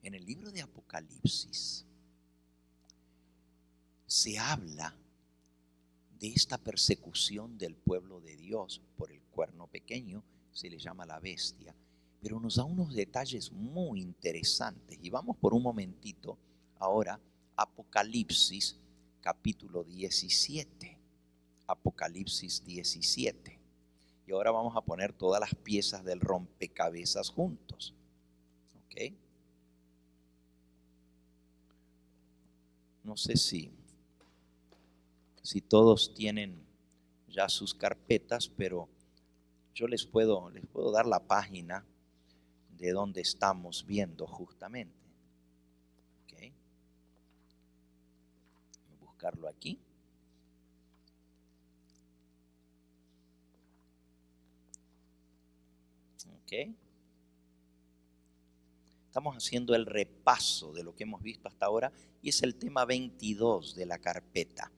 En el libro de Apocalipsis se habla de esta persecución del pueblo de Dios por el cuerno pequeño, se le llama la bestia, pero nos da unos detalles muy interesantes. Y vamos por un momentito ahora, Apocalipsis capítulo 17. Apocalipsis 17. Y ahora vamos a poner todas las piezas del rompecabezas juntos. ¿Ok? No sé si todos tienen ya sus carpetas, pero yo les puedo dar la página de donde estamos viendo justamente. ¿Ok? Voy a buscarlo aquí. ¿Ok? Estamos haciendo el repaso de lo que hemos visto hasta ahora y es el tema 22 de la carpeta.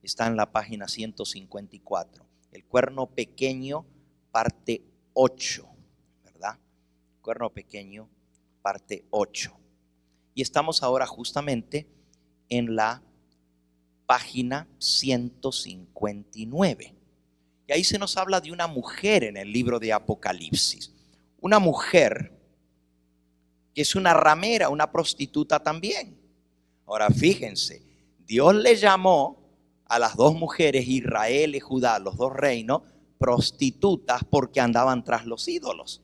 Está en la página 154. El cuerno pequeño, parte 8, ¿verdad? Cuerno pequeño, parte 8. Y estamos ahora justamente en la página 159. Y ahí se nos habla de una mujer en el libro de Apocalipsis. Una mujer que es una ramera, una prostituta también. Ahora fíjense, Dios le llamó a las dos mujeres, Israel y Judá, los dos reinos, prostitutas porque andaban tras los ídolos.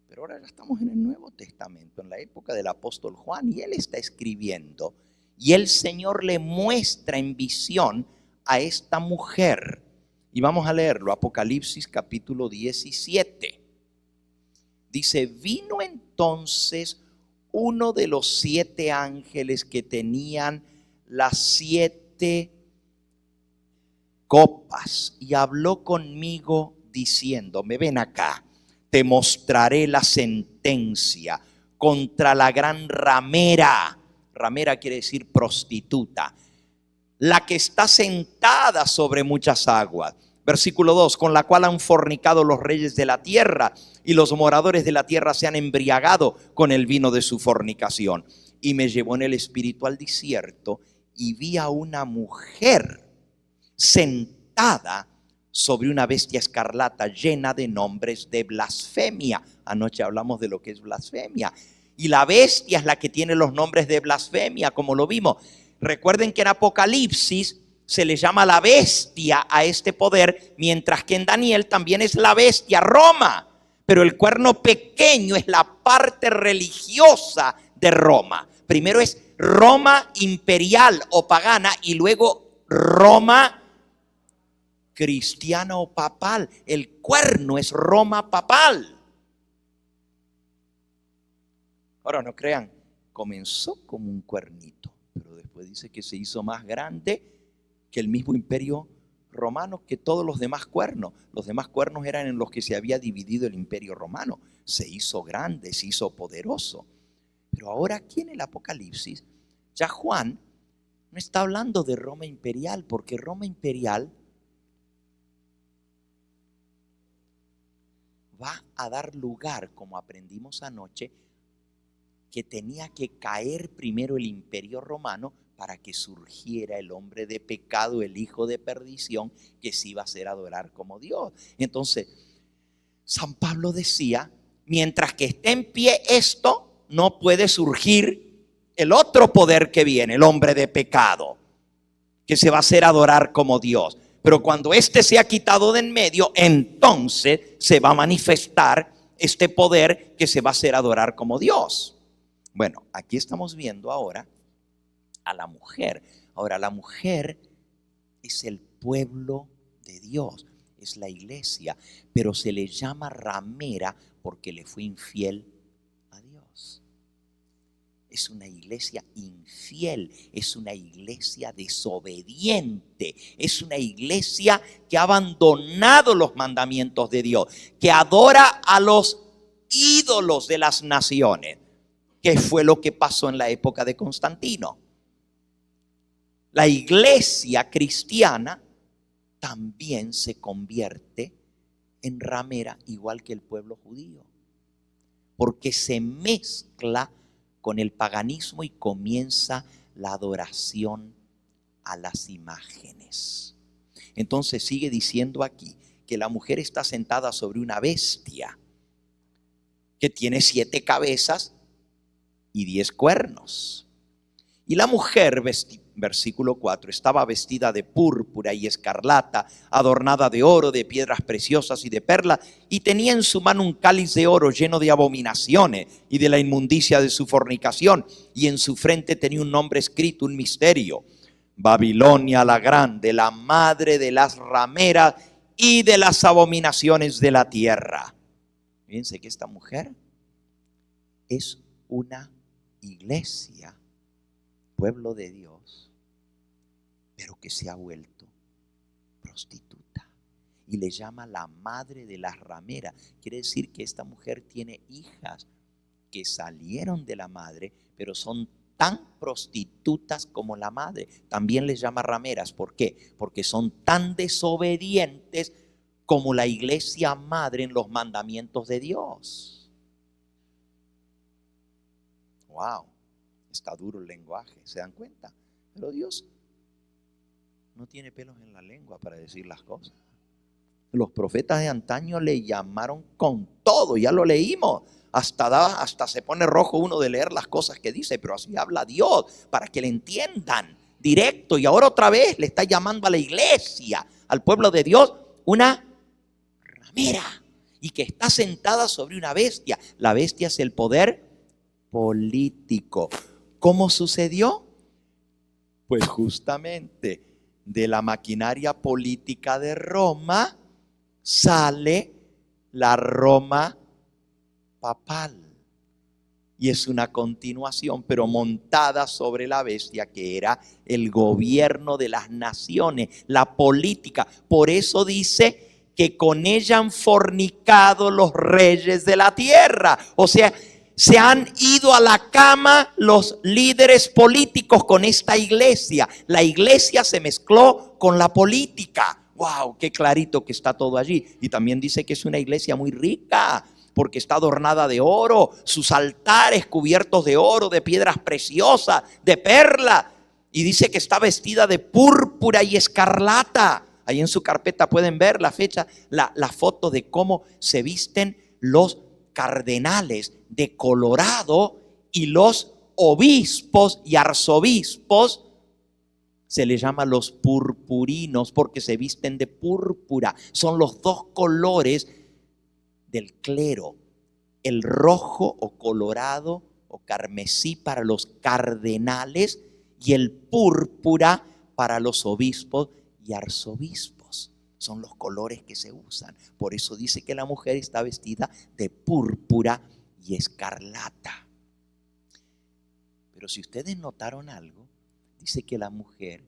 Pero ahora ya estamos en el Nuevo Testamento, en la época del apóstol Juan, y él está escribiendo, y el Señor le muestra en visión a esta mujer. Y vamos a leerlo, Apocalipsis capítulo 17. Dice, vino entonces uno de los 7 ángeles que tenían las 7 copas y habló conmigo diciendo, me ven acá, te mostraré la sentencia contra la gran ramera. Ramera quiere decir prostituta, la que está sentada sobre muchas aguas. Versículo 2, con la cual han fornicado los reyes de la tierra y los moradores de la tierra se han embriagado con el vino de su fornicación. Y me llevó en el espíritu al desierto y vi a una mujer sentada sobre una bestia escarlata llena de nombres de blasfemia. Anoche hablamos de lo que es blasfemia. Y la bestia es la que tiene los nombres de blasfemia, como lo vimos. Recuerden que en Apocalipsis se le llama la bestia a este poder, mientras que en Daniel también es la bestia, Roma. Pero el cuerno pequeño es la parte religiosa de Roma. Primero es Roma imperial o pagana y luego Roma cristiana o papal. El cuerno es Roma papal. Ahora no crean, comenzó como un cuernito, pero después dice que se hizo más grande que el mismo imperio romano, que todos los demás cuernos. Los demás cuernos eran en los que se había dividido el imperio romano. Se hizo grande, se hizo poderoso. Pero ahora aquí en el Apocalipsis, ya Juan no está hablando de Roma imperial, porque Roma imperial va a dar lugar, como aprendimos anoche, que tenía que caer primero el imperio romano para que surgiera el hombre de pecado, el hijo de perdición, que se iba a hacer adorar como Dios. Entonces, San Pablo decía, mientras que esté en pie esto, no puede surgir el otro poder que viene, el hombre de pecado, que se va a hacer adorar como Dios. Pero cuando este sea quitado de en medio, entonces se va a manifestar este poder que se va a hacer adorar como Dios. Bueno, aquí estamos viendo ahora a la mujer. Ahora, la mujer es el pueblo de Dios, es la iglesia, pero se le llama ramera porque le fue infiel a Dios. Es una iglesia infiel, es una iglesia desobediente, es una iglesia que ha abandonado los mandamientos de Dios, que adora a los ídolos de las naciones, que fue lo que pasó en la época de Constantino. La iglesia cristiana también se convierte en ramera igual que el pueblo judío, porque se mezcla con el paganismo y comienza la adoración a las imágenes. Entonces sigue diciendo aquí que la mujer está sentada sobre una bestia que tiene 7 cabezas y 10 cuernos. Y la mujer, versículo 4, estaba vestida de púrpura y escarlata, adornada de oro, de piedras preciosas y de perlas, y tenía en su mano un cáliz de oro lleno de abominaciones y de la inmundicia de su fornicación, y en su frente tenía un nombre escrito, un misterio: Babilonia la grande, la madre de las rameras y de las abominaciones de la tierra. Fíjense que esta mujer es una iglesia, pueblo de Dios, pero que se ha vuelto prostituta y le llama la madre de las rameras. Quiere decir que esta mujer tiene hijas que salieron de la madre, pero son tan prostitutas como la madre. También les llama rameras. ¿Por qué? Porque son tan desobedientes como la iglesia madre en los mandamientos de Dios. Wow, está duro el lenguaje, ¿se dan cuenta? Pero Dios no tiene pelos en la lengua para decir las cosas. Los profetas de antaño le llamaron con todo, ya lo leímos. Hasta se pone rojo uno de leer las cosas que dice, pero así habla Dios para que le entiendan directo. Y ahora otra vez le está llamando a la iglesia, al pueblo de Dios, una ramera, y que está sentada sobre una bestia. La bestia es el poder político. ¿Cómo sucedió? Pues justamente de la maquinaria política de Roma sale la Roma papal. Y es una continuación, pero montada sobre la bestia, que era el gobierno de las naciones, la política. Por eso dice que con ella han fornicado los reyes de la tierra. O sea, se han ido a la cama los líderes políticos con esta iglesia. La iglesia se mezcló con la política. ¡Wow! ¡Qué clarito que está todo allí! Y también dice que es una iglesia muy rica, porque está adornada de oro, sus altares cubiertos de oro, de piedras preciosas, de perla. Y dice que está vestida de púrpura y escarlata. Ahí en su carpeta pueden ver la fecha, la foto de cómo se visten los cardenales de Colorado y los obispos y arzobispos. Se les llama los purpurinos porque se visten de púrpura. Son los dos colores del clero: el rojo o colorado o carmesí para los cardenales y el púrpura para los obispos y arzobispos. Son los colores que se usan. Por eso dice que la mujer está vestida de púrpura y escarlata. Pero si ustedes notaron algo, dice que la mujer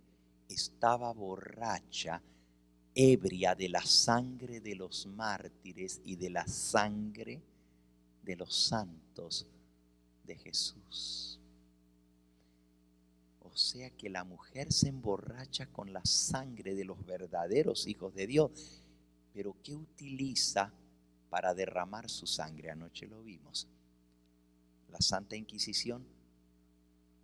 estaba borracha, ebria de la sangre de los mártires y de la sangre de los santos de Jesús. O sea que la mujer se emborracha con la sangre de los verdaderos hijos de Dios. Pero ¿qué utiliza para derramar su sangre? Anoche lo vimos. La Santa Inquisición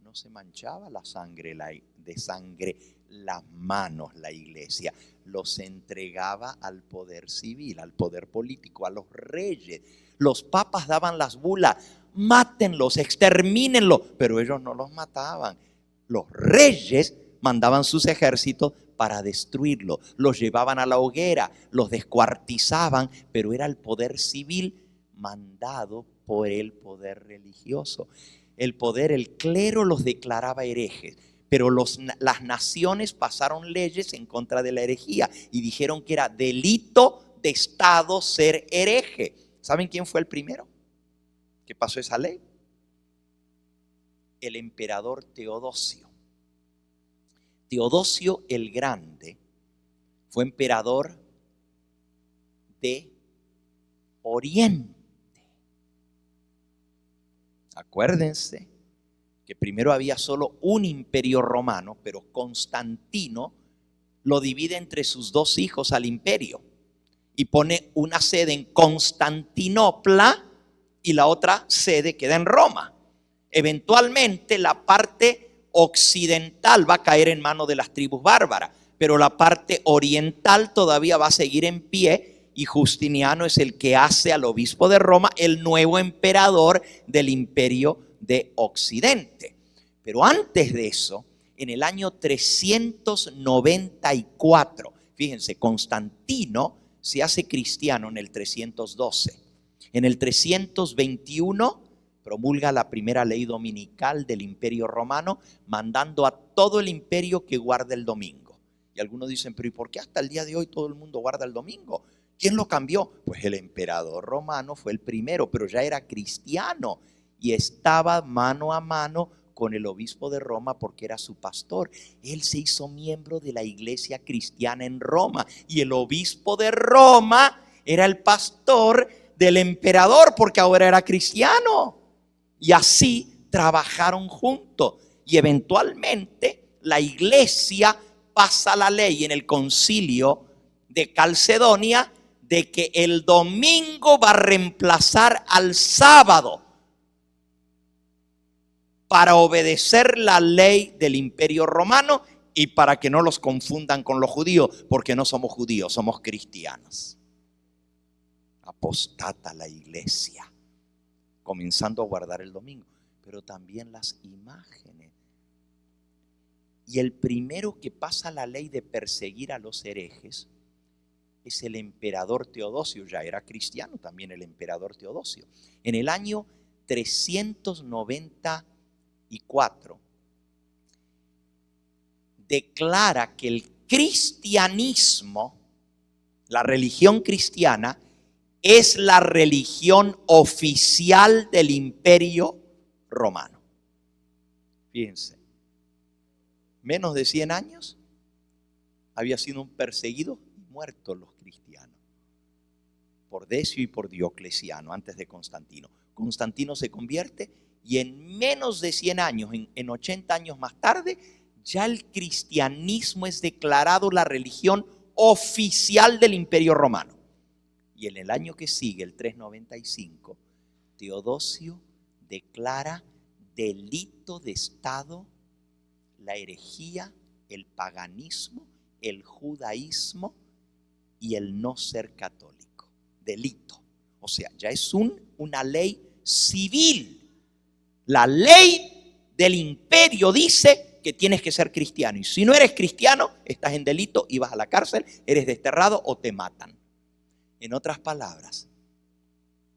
no se manchaba de sangre las manos, la iglesia los entregaba al poder civil, al poder político, a los reyes. Los papas daban las bulas: mátenlos, extermínenlos, pero ellos no los mataban. Los reyes mandaban sus ejércitos para destruirlos, los llevaban a la hoguera, los descuartizaban, pero era el poder civil mandado por el poder religioso. El poder, el clero los declaraba herejes, pero las naciones pasaron leyes en contra de la herejía y dijeron que era delito de Estado ser hereje. ¿Saben quién fue el primero que pasó esa ley? El emperador Teodosio. Teodosio el Grande fue emperador de Oriente. Acuérdense que primero había solo un imperio romano, pero Constantino lo divide entre sus dos hijos al imperio y pone una sede en Constantinopla y la otra sede queda en Roma. Eventualmente la parte occidental va a caer en manos de las tribus bárbaras, pero la parte oriental todavía va a seguir en pie, y Justiniano es el que hace al obispo de Roma el nuevo emperador del imperio de Occidente. Pero antes de eso, en el año 394, fíjense, Constantino se hace cristiano en el 312. En el 321 promulga la primera ley dominical del Imperio Romano, mandando a todo el imperio que guarde el domingo. Y algunos dicen, pero ¿y por qué hasta el día de hoy todo el mundo guarda el domingo? ¿Quién lo cambió? Pues el emperador romano fue el primero, pero ya era cristiano y estaba mano a mano con el obispo de Roma porque era su pastor. Él se hizo miembro de la iglesia cristiana en Roma, y el obispo de Roma era el pastor del emperador porque ahora era cristiano. Y así trabajaron juntos, y eventualmente la iglesia pasa la ley en el concilio de Calcedonia de que el domingo va a reemplazar al sábado para obedecer la ley del Imperio Romano y para que no los confundan con los judíos, porque no somos judíos, somos cristianos. Apostata la iglesia, comenzando a guardar el domingo, pero también las imágenes. Y el primero que pasa la ley de perseguir a los herejes es el emperador Teodosio. Ya era cristiano también el emperador Teodosio. En el año 394 declara que el cristianismo, la religión cristiana, es la religión oficial del Imperio Romano. Fíjense, menos de 100 años había sido un perseguido y muerto los cristianos por Decio y por Diocleciano antes de Constantino. Constantino se convierte y en menos de 100 años, en 80 años más tarde, ya el cristianismo es declarado la religión oficial del Imperio Romano. Y en el año que sigue, el 395, Teodosio declara delito de Estado la herejía, el paganismo, el judaísmo y el no ser católico. Delito. O sea, ya es una ley civil. La ley del imperio dice que tienes que ser cristiano. Y si no eres cristiano, estás en delito y vas a la cárcel, eres desterrado o te matan. En otras palabras,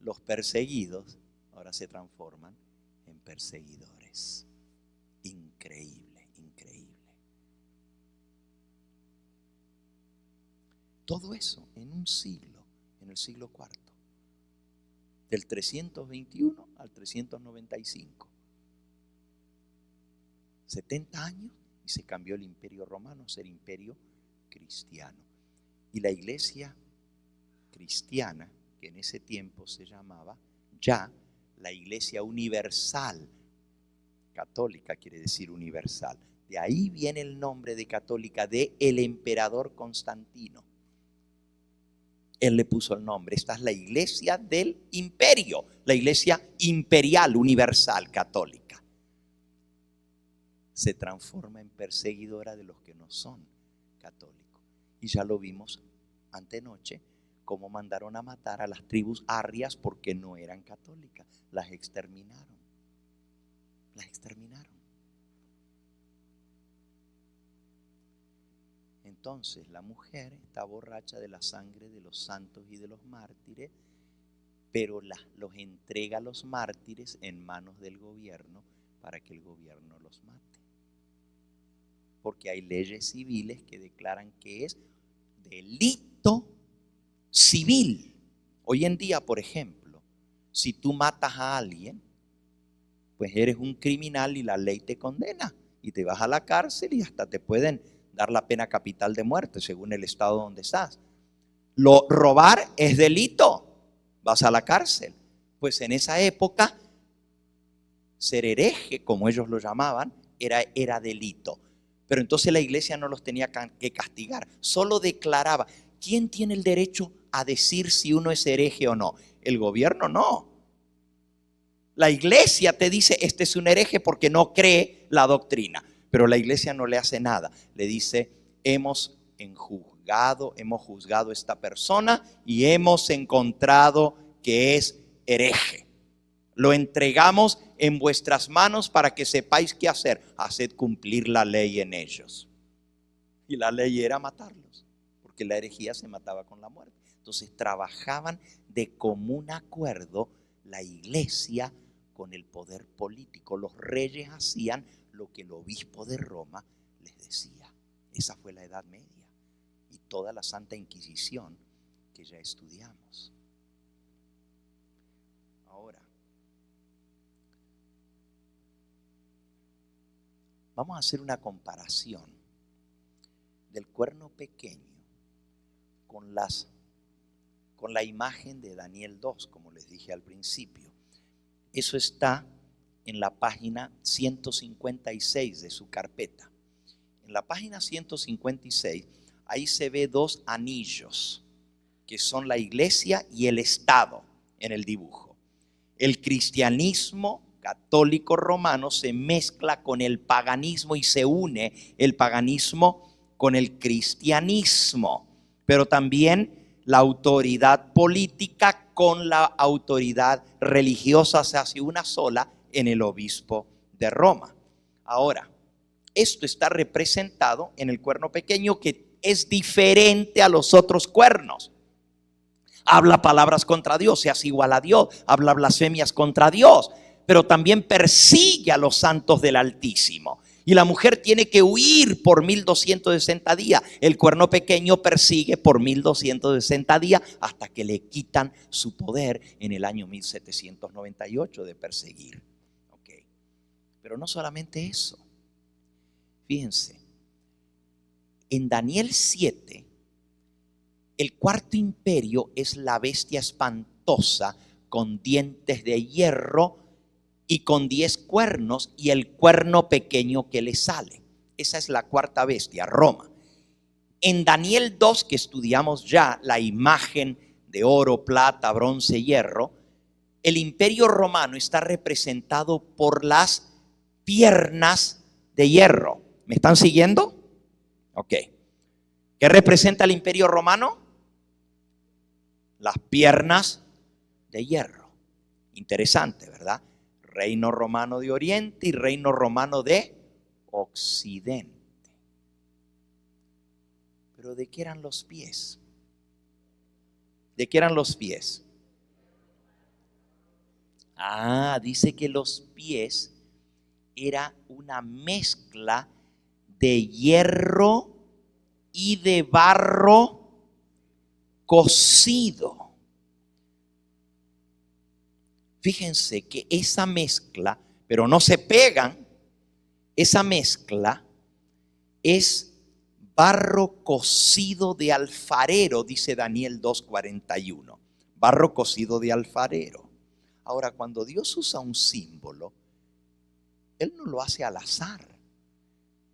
los perseguidos ahora se transforman en perseguidores. Increíble, increíble. Todo eso en un siglo, en el siglo IV, del 321 al 395. 70 años y se cambió el imperio romano a ser imperio cristiano. Y la iglesia cristiana, que en ese tiempo se llamaba ya la Iglesia Universal, católica quiere decir universal, de ahí viene el nombre de católica de el emperador Constantino. Él le puso el nombre. Esta es la iglesia del imperio, la iglesia imperial, universal, católica. Se transforma en perseguidora de los que no son católicos. Y ya lo vimos antenoche, cómo mandaron a matar a las tribus arrias porque no eran católicas. Las exterminaron. Las exterminaron. Entonces la mujer está borracha de la sangre de los santos y de los mártires, pero los entrega a los mártires en manos del gobierno para que el gobierno los mate. Porque hay leyes civiles que declaran que es delito civil. Hoy en día, por ejemplo, si tú matas a alguien, pues eres un criminal y la ley te condena y te vas a la cárcel y hasta te pueden dar la pena capital de muerte según el estado donde estás. Robar es delito, vas a la cárcel. Pues en esa época, ser hereje, como ellos lo llamaban, era delito. Pero entonces la iglesia no los tenía que castigar, solo declaraba. ¿Quién tiene el derecho a decir si uno es hereje o no? El gobierno no. La iglesia te dice, este es un hereje porque no cree la doctrina. Pero la iglesia no le hace nada. Le dice, hemos juzgado esta persona y hemos encontrado que es hereje. Lo entregamos en vuestras manos para que sepáis qué hacer. Haced cumplir la ley en ellos. Y la ley era matarlos, porque la herejía se mataba con la muerte. Entonces trabajaban de común acuerdo la iglesia con el poder político. Los reyes hacían lo que el obispo de Roma les decía. Esa fue la Edad Media y toda la Santa Inquisición que ya estudiamos. Ahora, vamos a hacer una comparación del cuerno pequeño con la imagen de Daniel 2, como les dije al principio. Eso está en la página 156 de su carpeta. En la página 156, ahí se ve dos anillos, que son la iglesia y el Estado en el dibujo. El cristianismo católico romano se mezcla con el paganismo y se une el paganismo con el cristianismo, pero también la autoridad política con la autoridad religiosa se hace una sola en el obispo de Roma. Ahora, esto está representado en el cuerno pequeño, que es diferente a los otros cuernos. Habla palabras contra Dios, se hace igual a Dios, habla blasfemias contra Dios, pero también persigue a los santos del Altísimo. Y la mujer tiene que huir por 1260 días. El cuerno pequeño persigue por 1260 días hasta que le quitan su poder en el año 1798 de perseguir. Okay. Pero no solamente eso. Fíjense, en Daniel 7, el cuarto imperio es la bestia espantosa con dientes de hierro y con 10 cuernos y el cuerno pequeño que le sale. Esa es la cuarta bestia, Roma. En Daniel 2, que estudiamos ya la imagen de oro, plata, bronce, hierro, el imperio romano está representado por las piernas de hierro. ¿Me están siguiendo? Ok. ¿Qué representa el imperio romano? Las piernas de hierro. Interesante, ¿verdad? Reino romano de Oriente y reino romano de Occidente. Pero ¿de qué eran los pies? ¿De qué eran los pies? Dice que los pies era una mezcla de hierro y de barro cocido. Fíjense que esa mezcla, pero no se pegan, esa mezcla es barro cocido de alfarero, dice Daniel 2:41. Barro cocido de alfarero. Ahora, cuando Dios usa un símbolo, Él no lo hace al azar.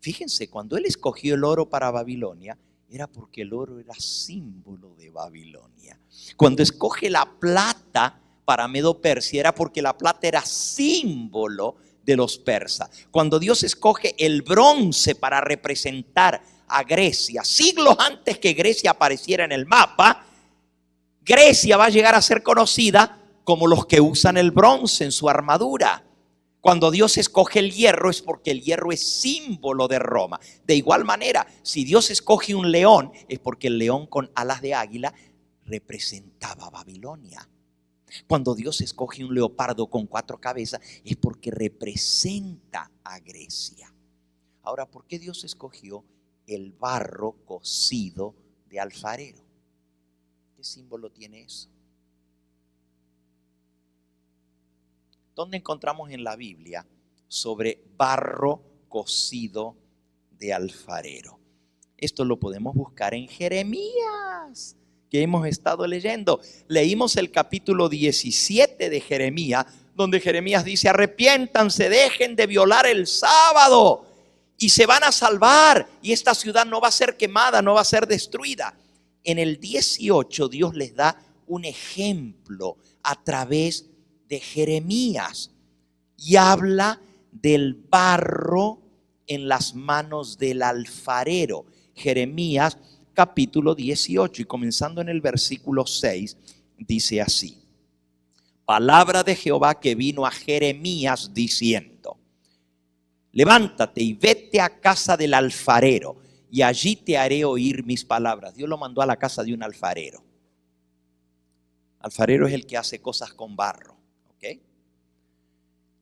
Fíjense, cuando Él escogió el oro para Babilonia, era porque el oro era símbolo de Babilonia. Cuando escoge la plata para Medo-Persia, era porque la plata era símbolo de los persas. Cuando Dios escoge el bronce para representar a Grecia, siglos antes que Grecia apareciera en el mapa, Grecia va a llegar a ser conocida como los que usan el bronce en su armadura. Cuando Dios escoge el hierro es porque el hierro es símbolo de Roma. De igual manera, si Dios escoge un león, es porque el león con alas de águila representaba a Babilonia. Cuando Dios escoge un leopardo con 4 cabezas, es porque representa a Grecia. Ahora, ¿por qué Dios escogió el barro cocido de alfarero? ¿Qué símbolo tiene eso? ¿Dónde encontramos en la Biblia sobre barro cocido de alfarero? Esto lo podemos buscar en Jeremías, que hemos estado leyendo. Leímos el capítulo 17 de Jeremías, donde Jeremías dice: arrepiéntanse, dejen de violar el sábado y se van a salvar, y esta ciudad no va a ser quemada, no va a ser destruida. En el 18 Dios les da un ejemplo a través de Jeremías. y habla del barro en las manos del alfarero. Jeremías capítulo 18 y comenzando en el versículo 6 dice así: palabra de Jehová que vino a Jeremías diciendo: levántate y vete a casa del alfarero y allí te haré oír mis palabras. Dios lo mandó a la casa de un alfarero. Alfarero es el que hace cosas con barro, ¿ok?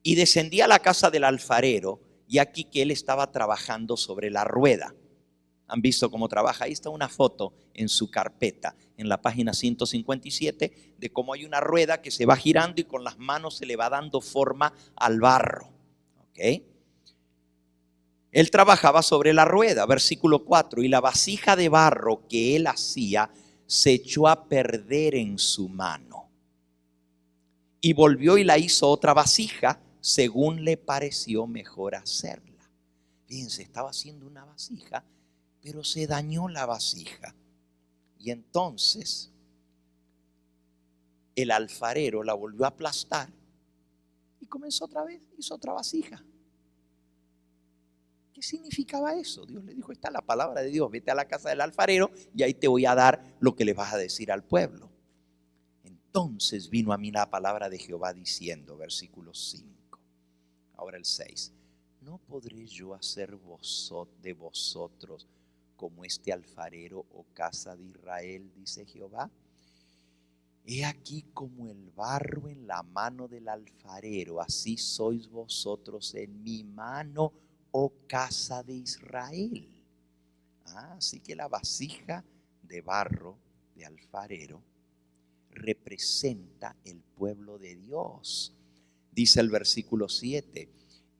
Y descendí a la casa del alfarero y aquí que él estaba trabajando sobre la rueda. ¿Han visto cómo trabaja? Ahí está una foto en su carpeta, en la página 157, de cómo hay una rueda que se va girando y con las manos se le va dando forma al barro, ¿ok? Él trabajaba sobre la rueda, versículo 4, y la vasija de barro que él hacía se echó a perder en su mano. Y volvió y la hizo otra vasija según le pareció mejor hacerla. Fíjense, estaba haciendo una vasija, pero se dañó la vasija. Y entonces el alfarero la volvió a aplastar y comenzó otra vez, hizo otra vasija. ¿Qué significaba eso? Dios le dijo: está la palabra de Dios, vete a la casa del alfarero y ahí te voy a dar lo que le vas a decir al pueblo. Entonces vino a mí la palabra de Jehová diciendo, versículo 5, ahora el 6, ¿no podré yo hacer de vosotros como este alfarero, oh casa de Israel? Dice Jehová. He aquí como el barro en la mano del alfarero, así sois vosotros en mi mano, oh casa de Israel. Así que la vasija de barro de alfarero representa el pueblo de Dios. Dice el versículo 7: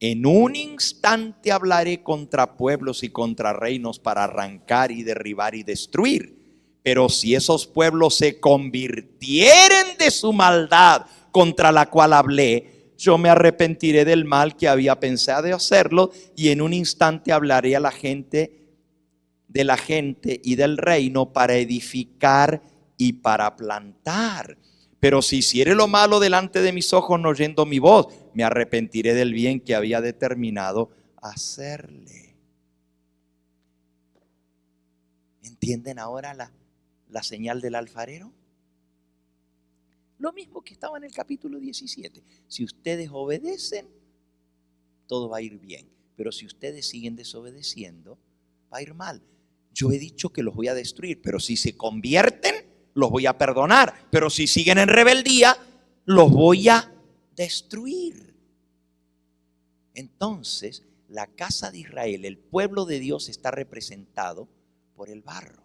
en un instante hablaré contra pueblos y contra reinos para arrancar y derribar y destruir. Pero si esos pueblos se convirtieren de su maldad contra la cual hablé, yo me arrepentiré del mal que había pensado hacerlo, y en un instante hablaré a la gente, de la gente y del reino, para edificar y para plantar. Pero si hiciere lo malo delante de mis ojos, no oyendo mi voz, me arrepentiré del bien que había determinado hacerle. ¿Entienden ahora la señal del alfarero? Lo mismo que estaba en el capítulo 17. Si ustedes obedecen, todo va a ir bien. Pero si ustedes siguen desobedeciendo, va a ir mal. Yo he dicho que los voy a destruir, pero si se convierten, los voy a perdonar. Pero si siguen en rebeldía, los voy a destruir. Entonces, la casa de Israel, el pueblo de Dios, está representado por el barro.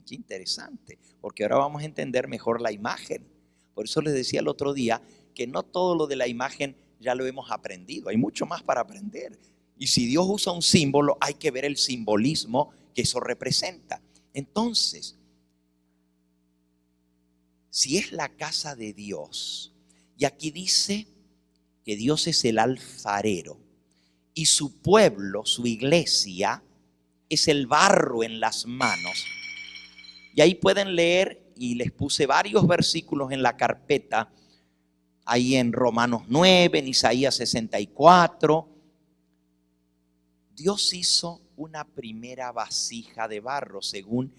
Qué interesante, porque ahora vamos a entender mejor la imagen. Por eso les decía el otro día que no todo lo de la imagen ya lo hemos aprendido, hay mucho más para aprender. Y si Dios usa un símbolo, hay que ver el simbolismo que eso representa. Entonces, si es la casa de Dios, y aquí dice que Dios es el alfarero y su pueblo, su iglesia, es el barro en las manos. Y ahí pueden leer, y les puse varios versículos en la carpeta, ahí en Romanos 9, en Isaías 64. Dios hizo una primera vasija de barro, según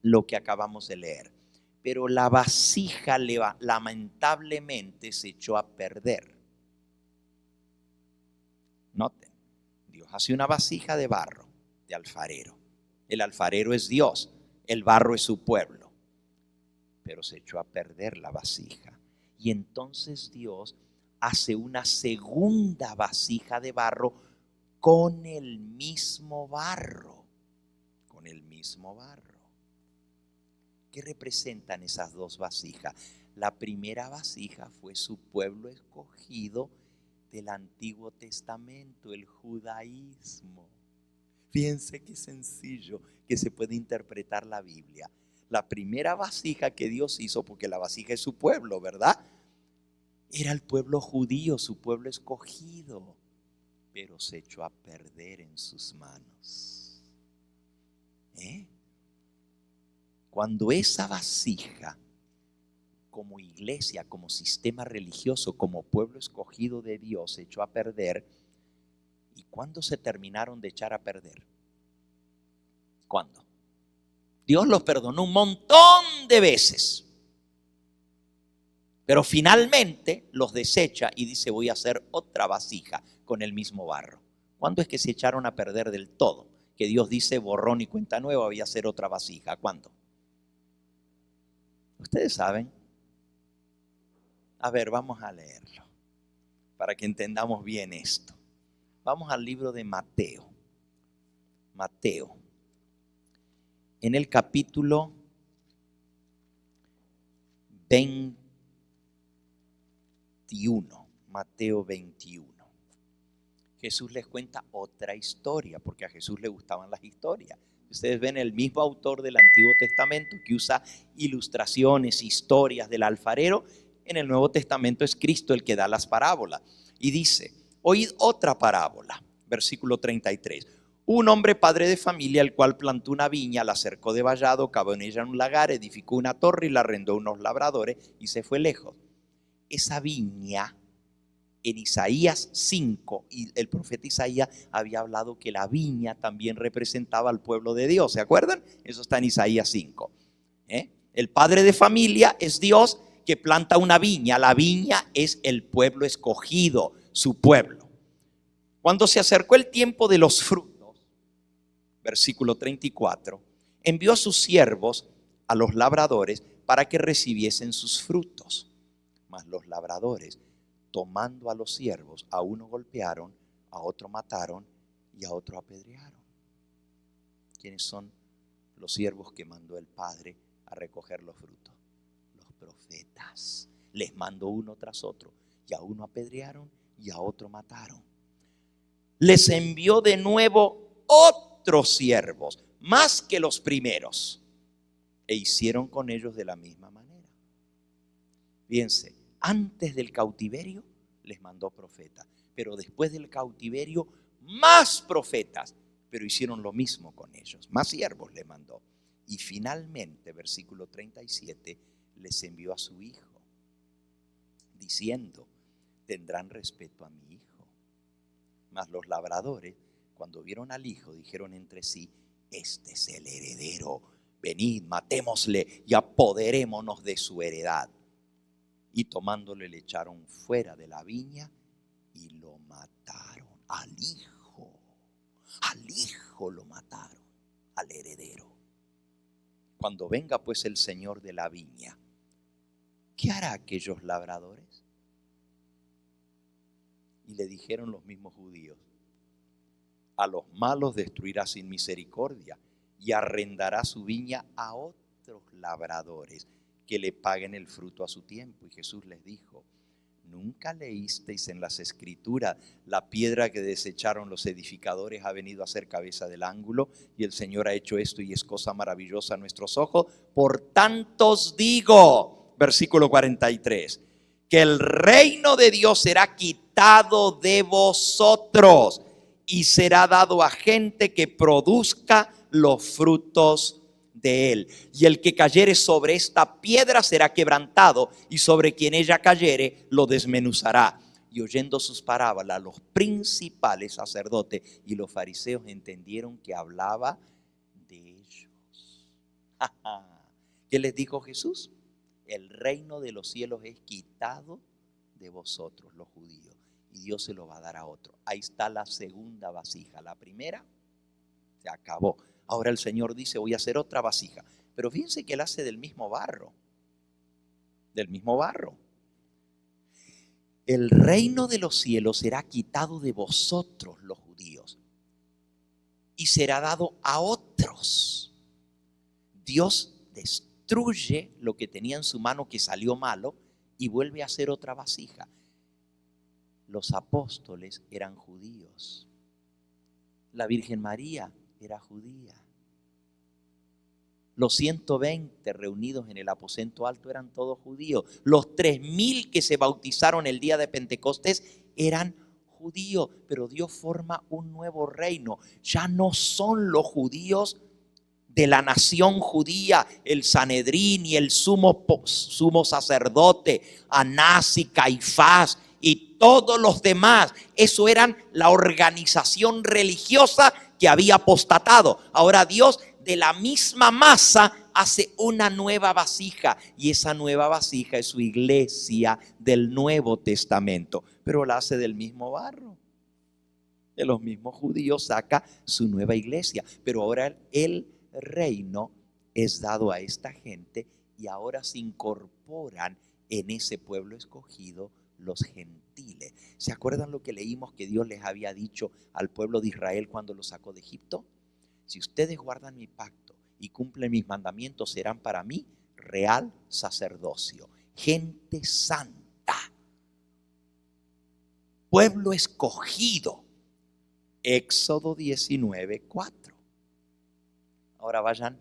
lo que acabamos de leer. Pero la vasija lamentablemente se echó a perder. Noten, Dios hace una vasija de barro, de alfarero. El alfarero es Dios, el barro es su pueblo. Pero se echó a perder la vasija. Y entonces Dios hace una segunda vasija de barro con el mismo barro. Con el mismo barro. ¿Qué representan esas dos vasijas? La primera vasija fue su pueblo escogido del Antiguo Testamento, el judaísmo. Fíjense qué sencillo que se puede interpretar la Biblia. La primera vasija que Dios hizo, porque la vasija es su pueblo, ¿verdad? Era el pueblo judío, su pueblo escogido, pero se echó a perder en sus manos. Cuando esa vasija como iglesia, como sistema religioso, como pueblo escogido de Dios, se echó a perder. ¿Y cuándo se terminaron de echar a perder? ¿Cuándo? Dios los perdonó un montón de veces, pero finalmente los desecha y dice: voy a hacer otra vasija con el mismo barro. ¿Cuándo es que se echaron a perder del todo? Que Dios dice: borrón y cuenta nueva, voy a hacer otra vasija. ¿Cuándo? Ustedes saben. A ver, vamos a leerlo para que entendamos bien esto. Vamos al libro de Mateo. Mateo. En el capítulo 21. Mateo 21. Jesús les cuenta otra historia, porque a Jesús le gustaban las historias. Ustedes ven el mismo autor del Antiguo Testamento que usa ilustraciones, historias del alfarero. En el Nuevo Testamento es Cristo el que da las parábolas. Y dice: oíd otra parábola, versículo 33. Un hombre padre de familia, el cual plantó una viña, la cercó de vallado, cavó en ella un lagar, edificó una torre y la arrendó a unos labradores y se fue lejos. Esa viña, en Isaías 5, y el profeta Isaías había hablado que la viña también representaba al pueblo de Dios. ¿Se acuerdan? Eso está en Isaías 5. El padre de familia es Dios que planta una viña. La viña es el pueblo escogido, su pueblo. Cuando se acercó el tiempo de los frutos, versículo 34, envió a sus siervos, a los labradores, para que recibiesen sus frutos. Mas los labradores, tomando a los siervos, a uno golpearon, a otro mataron y a otro apedrearon. ¿Quiénes son los siervos que mandó el Padre a recoger los frutos? Los profetas. Les mandó uno tras otro, y a uno apedrearon y a otro mataron. Les envió de nuevo otros siervos, más que los primeros, e hicieron con ellos de la misma manera. Fíjense, antes del cautiverio les mandó profetas, pero después del cautiverio más profetas, pero hicieron lo mismo con ellos, más siervos les mandó. Y finalmente, versículo 37, les envió a su hijo, diciendo: tendrán respeto a mi hijo. Mas los labradores, cuando vieron al hijo, dijeron entre sí: este es el heredero, venid, matémosle y apoderémonos de su heredad. Y tomándole, le echaron fuera de la viña y lo mataron. Al hijo lo mataron, al heredero. Cuando venga pues el Señor de la viña, ¿qué hará aquellos labradores? Y le dijeron los mismos judíos: a los malos destruirá sin misericordia y arrendará su viña a otros labradores que le paguen el fruto a su tiempo. Y Jesús les dijo: ¿nunca leísteis en las Escrituras: la piedra que desecharon los edificadores ha venido a ser cabeza del ángulo? Y el Señor ha hecho esto y es cosa maravillosa a nuestros ojos. Por tanto os digo, versículo 43, que el reino de Dios será quitado de vosotros y será dado a gente que produzca los frutos de él. Y el que cayere sobre esta piedra será quebrantado, y sobre quien ella cayere lo desmenuzará. Y oyendo sus parábolas, los principales sacerdotes y los fariseos entendieron que hablaba de ellos. ¿Qué les dijo Jesús? El reino de los cielos es quitado de vosotros, los judíos, y Dios se lo va a dar a otro. Ahí está la segunda vasija. La primera se acabó. Ahora el Señor dice: voy a hacer otra vasija. Pero fíjense que Él hace del mismo barro. Del mismo barro. El reino de los cielos será quitado de vosotros, los judíos, y será dado a otros. Dios destruye lo que tenía en su mano que salió malo y vuelve a hacer otra vasija. Los apóstoles eran judíos. La Virgen María era judía. Los 120 reunidos en el aposento alto eran todos judíos. Los 3000 que se bautizaron el día de Pentecostés eran judíos. Pero Dios forma un nuevo reino. Ya no son los judíos de la nación judía, el Sanedrín y el sumo sacerdote, Anás y Caifás y todos los demás. Eso eran la organización religiosa que había apostatado. Ahora Dios de la misma masa hace una nueva vasija, y esa nueva vasija es su iglesia del Nuevo Testamento, pero la hace del mismo barro. De los mismos judíos saca su nueva iglesia, pero ahora el reino es dado a esta gente y ahora se incorporan en ese pueblo escogido los gentiles. ¿Se acuerdan lo que leímos que Dios les había dicho al pueblo de Israel cuando los sacó de Egipto? Si ustedes guardan mi pacto y cumplen mis mandamientos, serán para mí real sacerdocio, gente santa, pueblo escogido. Éxodo 19:4. Ahora vayan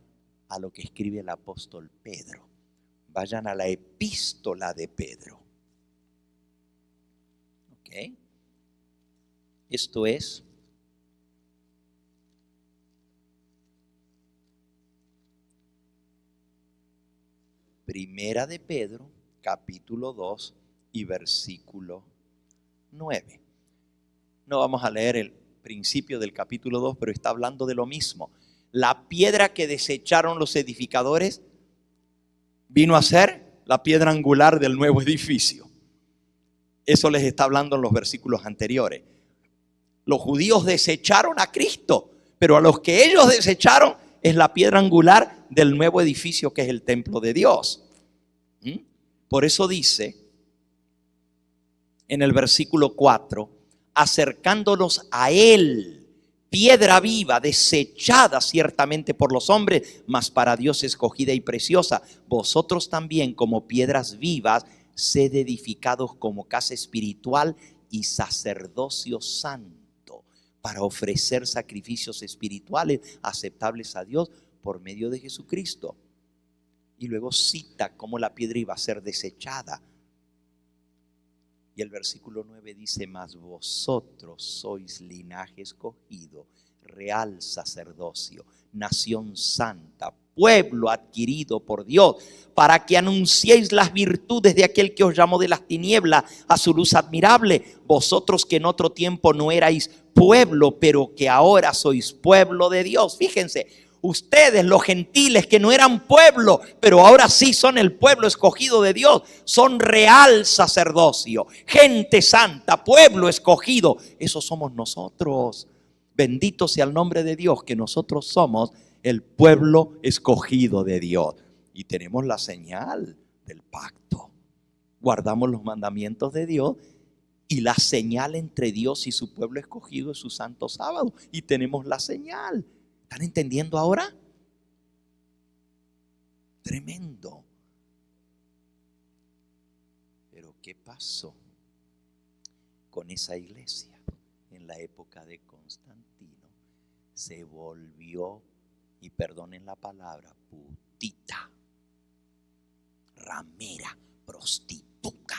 a lo que escribe el apóstol Pedro. Vayan a la epístola de Pedro. ¿Ok? Esto es Primera de Pedro, capítulo 2 y versículo 9. No vamos a leer el principio del capítulo 2, pero está hablando de lo mismo. La piedra que desecharon los edificadores vino a ser la piedra angular del nuevo edificio. Eso les está hablando en los versículos anteriores. Los judíos desecharon a Cristo, pero a los que ellos desecharon es la piedra angular del nuevo edificio, que es el templo de Dios. Por eso dice en el versículo 4, acercándolos a Él, piedra viva, desechada ciertamente por los hombres, mas para Dios escogida y preciosa. Vosotros también, como piedras vivas, sed edificados como casa espiritual y sacerdocio santo, para ofrecer sacrificios espirituales aceptables a Dios por medio de Jesucristo. Y luego cita cómo la piedra iba a ser desechada. Y el versículo 9 dice, mas vosotros sois linaje escogido, real sacerdocio, nación santa, pueblo adquirido por Dios, para que anunciéis las virtudes de aquel que os llamó de las tinieblas a su luz admirable. Vosotros que en otro tiempo no erais pueblo, pero que ahora sois pueblo de Dios. Fíjense, ustedes los gentiles que no eran pueblo, pero ahora sí son el pueblo escogido de Dios, son real sacerdocio, gente santa, pueblo escogido. Eso somos nosotros. Bendito sea el nombre de Dios, que nosotros somos el pueblo escogido de Dios. Y tenemos la señal del pacto. Guardamos los mandamientos de Dios, y la señal entre Dios y su pueblo escogido es su santo sábado. Y tenemos la señal. ¿Están entendiendo ahora? Tremendo. Pero ¿qué pasó con esa iglesia en la época de Constantino? Se volvió, y perdonen la palabra, putita, ramera, prostituta.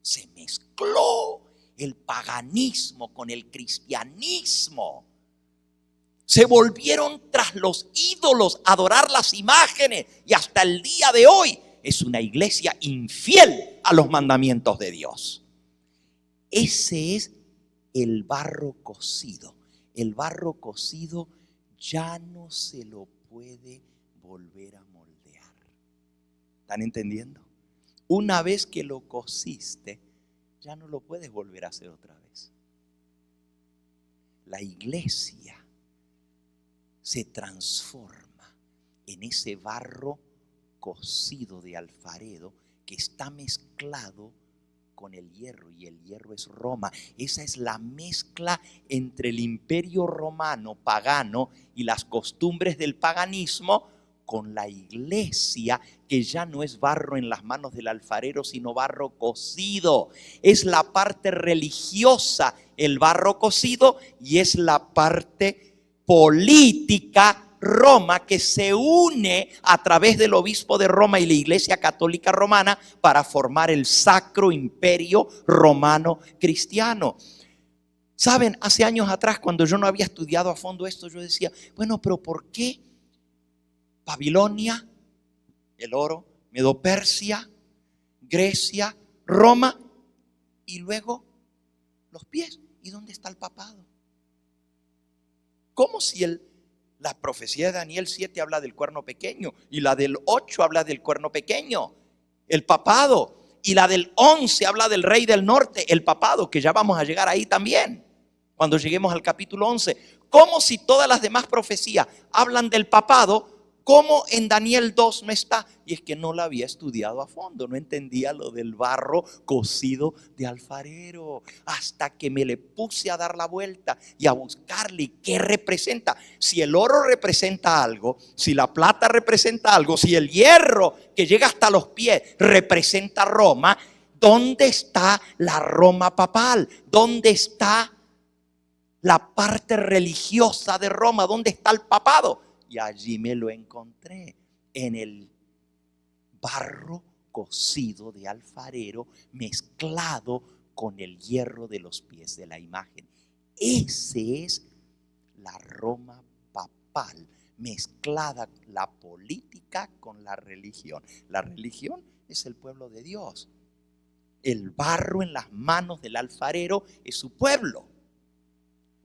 Se mezcló el paganismo con el cristianismo. Se volvieron tras los ídolos a adorar las imágenes, y hasta el día de hoy es una iglesia infiel a los mandamientos de Dios. Ese es el barro cocido. El barro cocido ya no se lo puede volver a moldear. ¿Están entendiendo? Una vez que lo cociste, ya no lo puedes volver a hacer otra vez. La iglesia se transforma en ese barro cocido de alfarero que está mezclado con el hierro, y el hierro es Roma. Esa es la mezcla entre el imperio romano pagano y las costumbres del paganismo con la iglesia, que ya no es barro en las manos del alfarero, sino barro cocido. Es la parte religiosa el barro cocido, y es la parte política Roma, que se une a través del obispo de Roma y la Iglesia Católica Romana para formar el Sacro Imperio Romano Cristiano. Saben, hace años atrás, cuando yo no había estudiado a fondo esto, yo decía, bueno, pero ¿por qué Babilonia, el oro, Medo-Persia, Grecia, Roma y luego los pies. ¿Y dónde está el papado? ¿Cómo si la profecía de Daniel 7 habla del cuerno pequeño y la del 8 habla del cuerno pequeño, el papado, y la del 11 habla del rey del norte, el papado, que ya vamos a llegar ahí también cuando lleguemos al capítulo 11? ¿Cómo si todas las demás profecías hablan del papado? ¿Cómo en Daniel 2 no está? Y es que no la había estudiado a fondo, no entendía lo del barro cocido de alfarero, hasta que me le puse a dar la vuelta y a buscarle qué representa. Si el oro representa algo, si la plata representa algo, si el hierro que llega hasta los pies representa Roma, ¿dónde está la Roma papal? ¿Dónde está la parte religiosa de Roma? ¿Dónde está el papado? Y allí me lo encontré, en el barro cocido de alfarero mezclado con el hierro de los pies de la imagen. Ese es la Roma papal, mezclada la política con la religión. La religión es el pueblo de Dios. El barro en las manos del alfarero es su pueblo.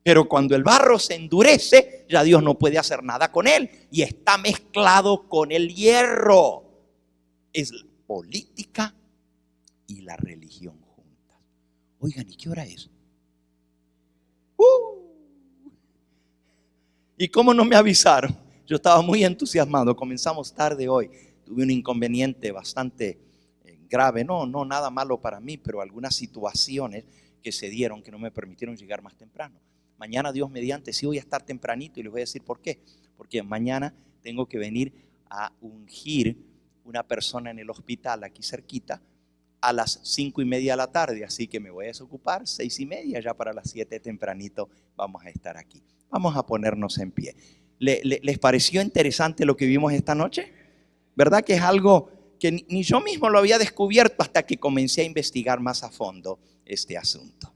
Pero cuando el barro se endurece, ya Dios no puede hacer nada con él. Y está mezclado con el hierro. Es la política y la religión juntas. Oigan, ¿y qué hora es? ¿Y cómo no me avisaron? Yo estaba muy entusiasmado. Comenzamos tarde hoy. Tuve un inconveniente bastante grave. No nada malo para mí, pero algunas situaciones que se dieron que no me permitieron llegar más temprano. Mañana, Dios mediante, sí voy a estar tempranito y les voy a decir por qué. Porque mañana tengo que venir a ungir una persona en el hospital aquí cerquita a las 5:30 de la tarde. Así que me voy a desocupar 6:30, ya para las 7 tempranito vamos a estar aquí. Vamos a ponernos en pie. ¿Les pareció interesante lo que vimos esta noche? ¿Verdad que es algo que ni yo mismo lo había descubierto hasta que comencé a investigar más a fondo este asunto?